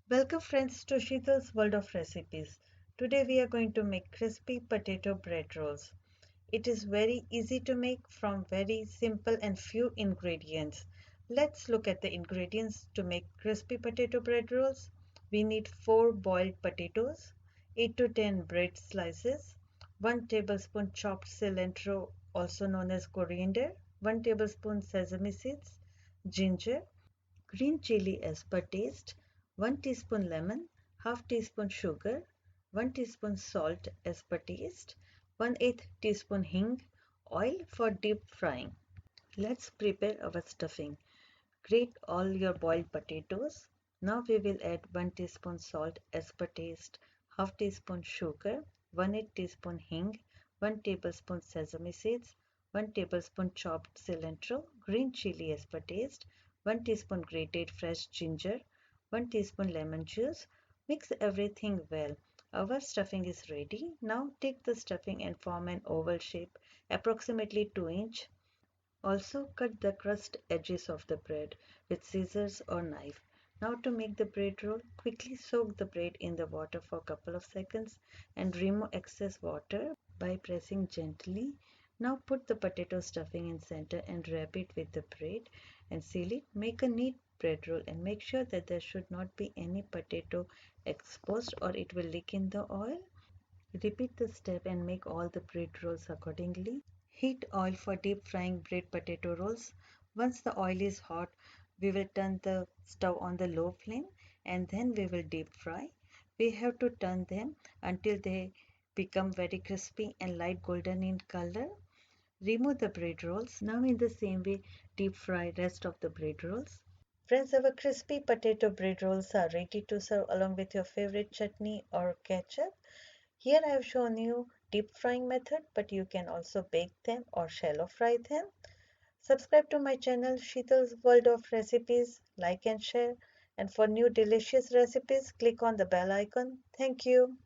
Welcome friends to Sheetal's World of Recipes. Today we are going to make crispy potato bread rolls. It is very easy to make from very simple and few ingredients. Let's look at the ingredients to make crispy potato bread rolls. We need 4 boiled potatoes, 8 to 10 bread slices, 1 tablespoon chopped cilantro also known as coriander, 1 tablespoon sesame seeds, ginger, green chili as per taste, 1 teaspoon lemon, half teaspoon sugar, 1 teaspoon salt as per taste, 1/8 teaspoon hing, oil for deep frying. Let's prepare our stuffing. Grate all your boiled potatoes. Now we will add 1 teaspoon salt as per taste, half teaspoon sugar, 1/8 teaspoon hing, 1 tablespoon sesame seeds, 1 tablespoon chopped cilantro, green chili as per taste, 1 teaspoon grated fresh ginger, 1 teaspoon lemon juice. Mix everything well. Our stuffing is ready. Now take the stuffing and form an oval shape approximately 2 inch. Also cut the crust edges of the bread with scissors or knife. Now to make the bread roll, quickly soak the bread in the water for a couple of seconds and remove excess water by pressing gently. Now put the potato stuffing in center and wrap it with the bread and seal it. Make a neat bread roll and make sure that there should not be any potato exposed or it will leak in the oil. Repeat the step and make all the bread rolls accordingly. Heat oil for deep frying bread potato rolls. Once the oil is hot, we will turn the stove on the low flame and then we will deep fry. We have to turn them until they become very crispy and light golden in color. Remove the bread rolls. Now in the same way, deep fry rest of the bread rolls. Friends, our crispy potato bread rolls are ready to serve along with your favorite chutney or ketchup. Here I have shown you deep frying method, but you can also bake them or shallow fry them. Subscribe to my channel Sheetal's World of Recipes, like and share. And for new delicious recipes, click on the bell icon. Thank you.